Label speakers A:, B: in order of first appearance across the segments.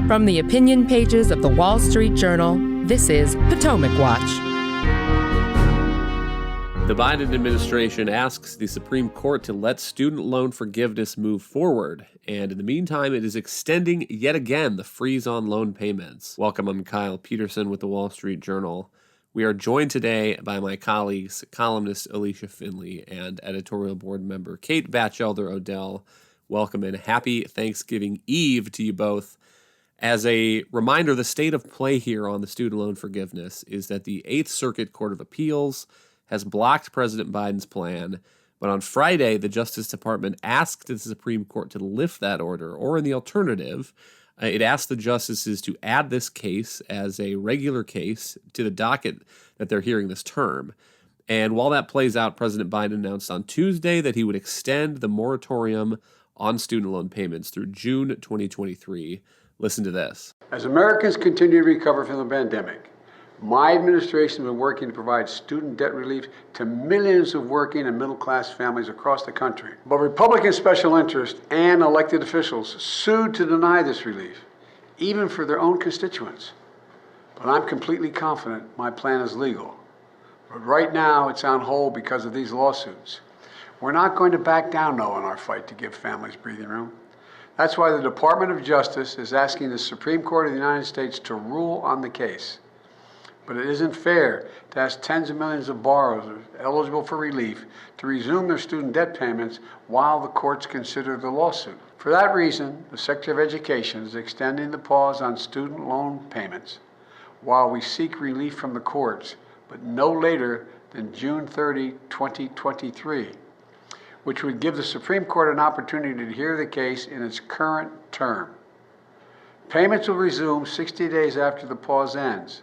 A: From the opinion pages of the Wall Street Journal, this is Potomac Watch.
B: The Biden administration asks the Supreme Court to let student loan forgiveness move forward, and in the meantime, it is extending yet again the freeze on loan payments. Welcome, I'm Kyle Peterson with the Wall Street Journal. We are joined today by my colleagues, columnist Alicia Finley and editorial board member Kate Batchelder-Odell. Welcome and happy Thanksgiving Eve to you both. As a reminder, the state of play here on the student loan forgiveness is that the Eighth Circuit Court of Appeals has blocked President Biden's plan, but on Friday, the Justice Department asked the Supreme Court to lift that order, or in the alternative, it asked the justices to add this case as a regular case to the docket that they're hearing this term. And while that plays out, President Biden announced on Tuesday that he would extend the moratorium on student loan payments through June 2023. Listen to this.
C: As Americans continue to recover from the pandemic, my administration has been working to provide student debt relief to millions of working and middle-class families across the country. But Republican special interests and elected officials sued to deny this relief, even for their own constituents. But I'm completely confident my plan is legal. But right now, it's on hold because of these lawsuits. We're not going to back down, though, in our fight to give families breathing room. That's why the Department of Justice is asking the Supreme Court of the United States to rule on the case. But it isn't fair to ask tens of millions of borrowers eligible for relief to resume their student debt payments while the courts consider the lawsuit. For that reason, the Secretary of Education is extending the pause on student loan payments while we seek relief from the courts, but no later than June 30, 2023. Which would give the Supreme Court an opportunity to hear the case in its current term. Payments will resume 60 days after the pause ends.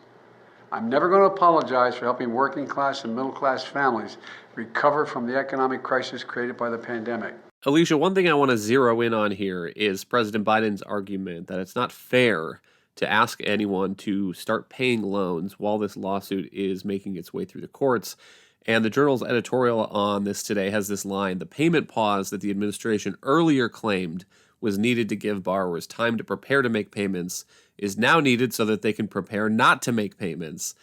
C: I'm never going to apologize for helping working class and middle class families recover from the economic crisis created by the pandemic.
B: Alicia, one thing I want to zero in on here is President Biden's argument that it's not fair to ask anyone to start paying loans while this lawsuit is making its way through the courts. And the Journal's editorial on this today has this line: the payment pause that the administration earlier claimed was needed to give borrowers time to prepare to make payments is now needed so that they can prepare not to make payments.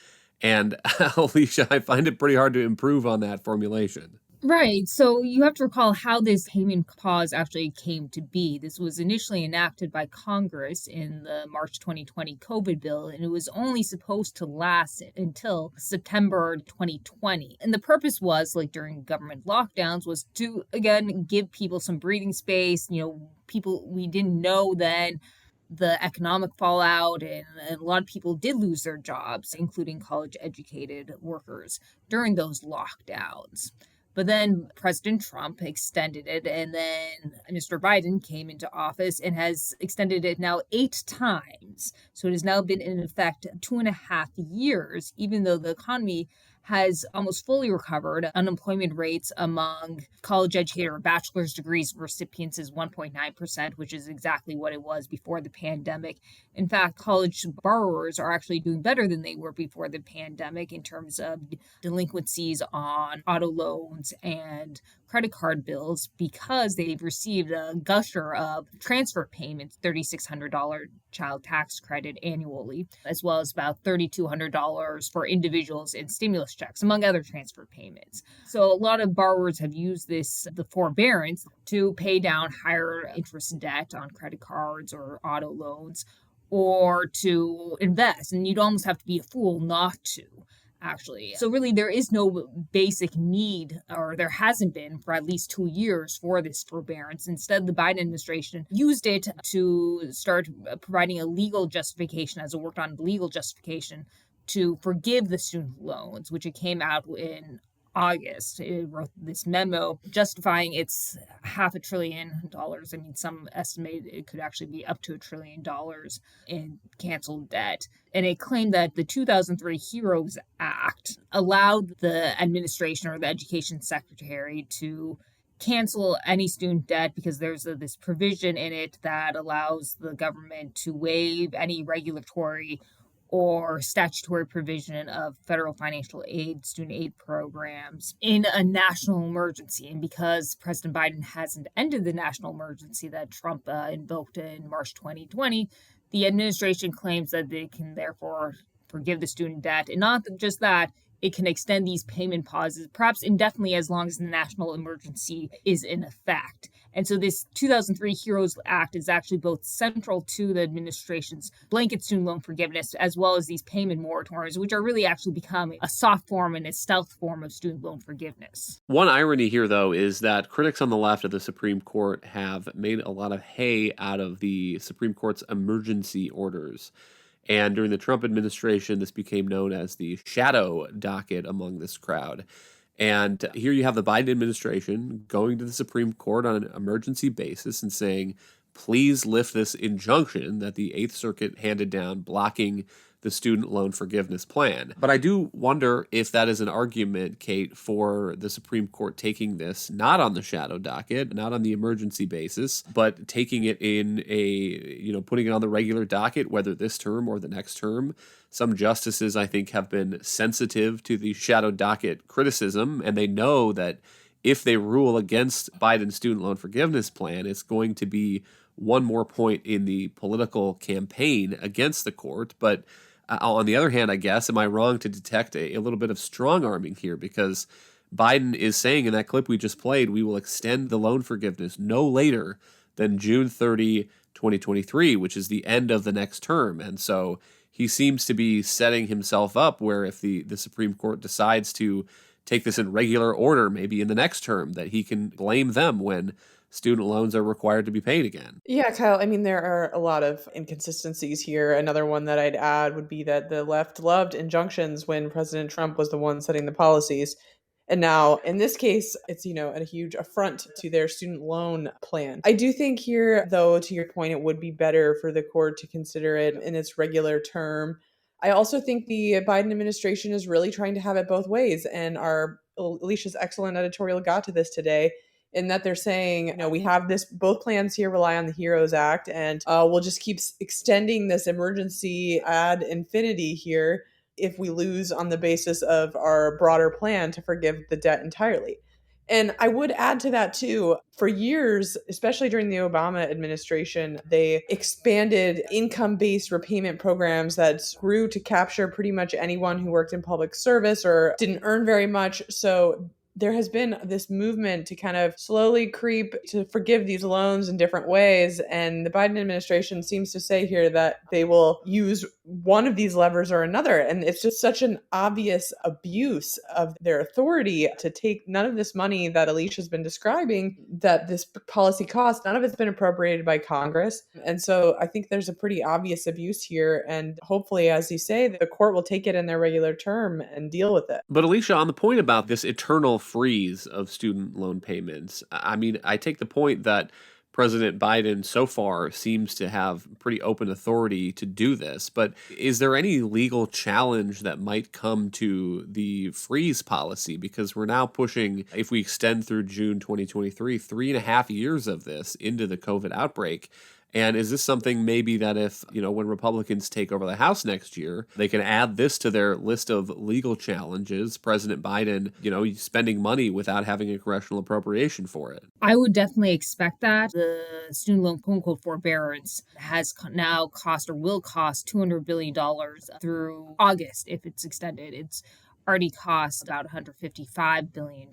B: And Alicia, I find it pretty hard to improve on that formulation.
D: Right. So you have to recall how this payment pause actually came to be. This was initially enacted by Congress in the March 2020 COVID bill, and it was only supposed to last until September 2020. And the purpose was, like during government lockdowns, was to, again, give people some breathing space. People, we didn't know then the economic fallout, and a lot of people did lose their jobs, including college-educated workers during those lockdowns. But then President Trump extended it, and then Mr. Biden came into office and has extended it now 8 times. So it has now been in effect 2.5 years, even though the economy has almost fully recovered. Unemployment rates among college-educated or bachelor's degrees recipients is 1.9%, which is exactly what it was before the pandemic. In fact, college borrowers are actually doing better than they were before the pandemic in terms of delinquencies on auto loans and credit card bills, because they've received a gusher of transfer payments, $3,600 child tax credit annually, as well as about $3,200 for individuals in stimulus checks, among other transfer payments. So a lot of borrowers have used the forbearance to pay down higher interest debt on credit cards or auto loans, or to invest. And you'd almost have to be a fool not to, actually. So really, there is no basic need, or there hasn't been for at least 2 years, for this forbearance. Instead, the Biden administration used it to start providing a legal justification, as it worked on legal justification, to forgive the student loans, which it came out in August. It wrote this memo justifying its $500 billion. I mean, some estimate it could actually be up to $1 trillion in canceled debt. And it claimed that the 2003 HEROES Act allowed the administration or the education secretary to cancel any student debt because there's this provision in it that allows the government to waive any regulatory or statutory provision of federal financial aid, student aid programs in a national emergency. And because President Biden hasn't ended the national emergency that Trump invoked in March 2020, the administration claims that they can therefore forgive the student debt. And not just that, it can extend these payment pauses, perhaps indefinitely, as long as the national emergency is in effect. And so this 2003 HEROES Act is actually both central to the administration's blanket student loan forgiveness, as well as these payment moratoriums, which are really actually becoming a soft form and a stealth form of student loan forgiveness.
B: One irony here, though, is that critics on the left of the Supreme Court have made a lot of hay out of the Supreme Court's emergency orders. And during the Trump administration, this became known as the shadow docket among this crowd. And here you have the Biden administration going to the Supreme Court on an emergency basis and saying, please lift this injunction that the Eighth Circuit handed down blocking the student loan forgiveness plan. But I do wonder if that is an argument, Kate, for the Supreme Court taking this not on the shadow docket, not on the emergency basis, but taking it in putting it on the regular docket, whether this term or the next term. Some justices, I think, have been sensitive to the shadow docket criticism, and they know that if they rule against Biden's student loan forgiveness plan, it's going to be one more point in the political campaign against the court. But on the other hand, I guess, am I wrong to detect a little bit of strong arming here? Because Biden is saying in that clip we just played, we will extend the loan forgiveness no later than June 30, 2023, which is the end of the next term. And so he seems to be setting himself up where if the Supreme Court decides to take this in regular order, maybe in the next term, that he can blame them when student loans are required to be paid again.
E: Yeah, Kyle, I mean, there are a lot of inconsistencies here. Another one that I'd add would be that the left loved injunctions when President Trump was the one setting the policies. And now, in this case, it's, a huge affront to their student loan plan. I do think here, though, to your point, it would be better for the court to consider it in its regular term. I also think the Biden administration is really trying to have it both ways. And Alicia's excellent editorial got to this today, in that they're saying, we have this, both plans here rely on the HEROES Act, and we'll just keep extending this emergency ad infinity here if we lose on the basis of our broader plan to forgive the debt entirely. And I would add to that too, for years, especially during the Obama administration, they expanded income-based repayment programs that grew to capture pretty much anyone who worked in public service or didn't earn very much. So there has been this movement to kind of slowly creep to forgive these loans in different ways. And the Biden administration seems to say here that they will use one of these levers or another. And it's just such an obvious abuse of their authority to take none of this money that Alicia's been describing, that this policy costs, none of it's been appropriated by Congress. And so I think there's a pretty obvious abuse here. And hopefully, as you say, the court will take it in their regular term and deal with it.
B: But Alicia, on the point about this eternal freeze of student loan payments, I mean, I take the point that President Biden so far seems to have pretty open authority to do this, but is there any legal challenge that might come to the freeze policy? Because we're now pushing, if we extend through June 2023, 3.5 years of this into the COVID outbreak. And is this something maybe that if, when Republicans take over the House next year, they can add this to their list of legal challenges, President Biden, spending money without having a congressional appropriation for it?
D: I would definitely expect that. The student loan quote-unquote forbearance has now cost or will cost $200 billion through August if it's extended. It's already cost about $155 billion.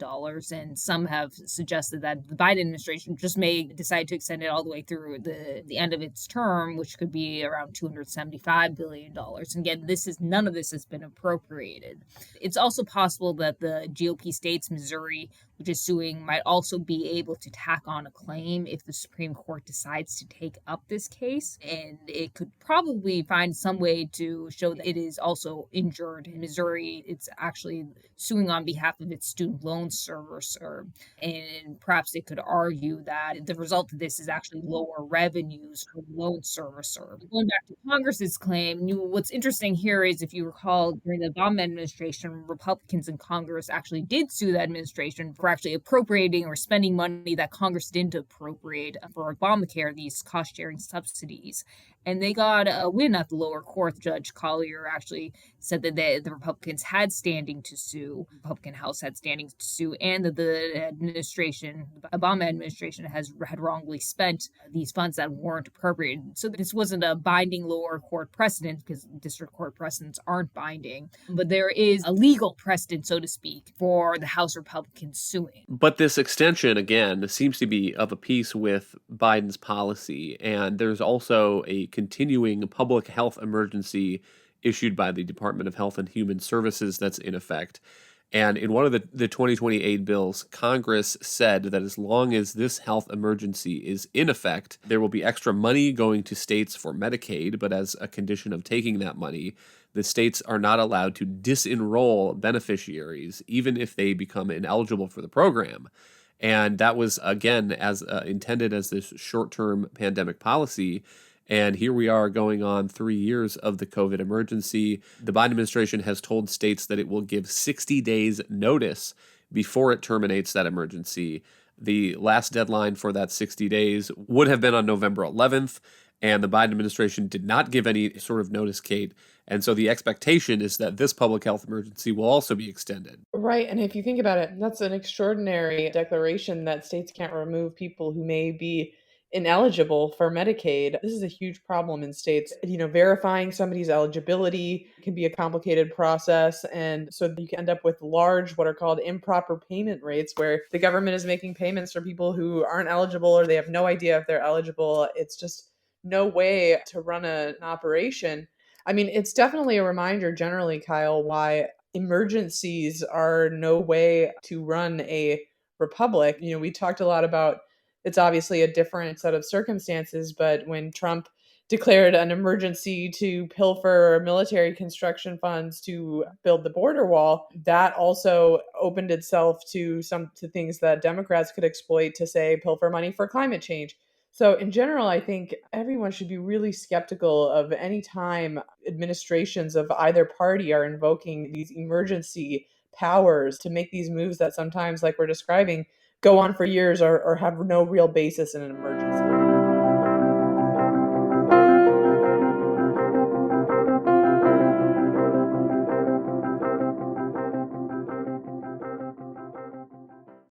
D: And some have suggested that the Biden administration just may decide to extend it all the way through the end of its term, which could be around $275 billion. And again, none of this has been appropriated. It's also possible that the GOP states, Missouri, which is suing, might also be able to tack on a claim if the Supreme Court decides to take up this case. And it could probably find some way to show that it is also injured. In Missouri, it's actually suing on behalf of its student loan servicer. And perhaps it could argue that the result of this is actually lower revenues for the loan servicer. Going back to Congress's claim, what's interesting here is, if you recall, during the Obama administration, Republicans in Congress actually did sue the administration for actually appropriating or spending money that Congress didn't appropriate for Obamacare, these cost-sharing subsidies. And they got a win at the lower court. Judge Collier actually said that the Republicans had standing to sue, the Republican House had standing to sue, and that the administration, the Obama administration, had wrongly spent these funds that weren't appropriated. So this wasn't a binding lower court precedent, because district court precedents aren't binding, but there is a legal precedent, so to speak, for the House Republicans suing.
B: But this extension, again, seems to be of a piece with Biden's policy, and there's also a continuing public health emergency issued by the Department of Health and Human Services that's in effect. And in one of the 2020 aid bills, Congress said that as long as this health emergency is in effect, there will be extra money going to states for Medicaid, but as a condition of taking that money, the states are not allowed to disenroll beneficiaries, even if they become ineligible for the program. And that was, again, as intended as this short-term pandemic policy. And here we are going on 3 years of the COVID emergency. The Biden administration has told states that it will give 60 days notice before it terminates that emergency. The last deadline for that 60 days would have been on November 11th, and the Biden administration did not give any sort of notice, Kate. And so the expectation is that this public health emergency will also be extended.
E: Right. And if you think about it, that's an extraordinary declaration that states can't remove people who may be ineligible for Medicaid. This is a huge problem in states. Verifying somebody's eligibility can be a complicated process. And so you can end up with large, what are called improper payment rates, where the government is making payments for people who aren't eligible or they have no idea if they're eligible. It's just no way to run an operation. I mean, it's definitely a reminder generally, Kyle, why emergencies are no way to run a republic. We talked a lot about it's obviously a different set of circumstances, but when Trump declared an emergency to pilfer military construction funds to build the border wall, that also opened itself to things that Democrats could exploit to, say, pilfer money for climate change. So in general, I think everyone should be really skeptical of any time administrations of either party are invoking these emergency powers to make these moves that sometimes, like we're describing, go on for years or have no real basis in an emergency.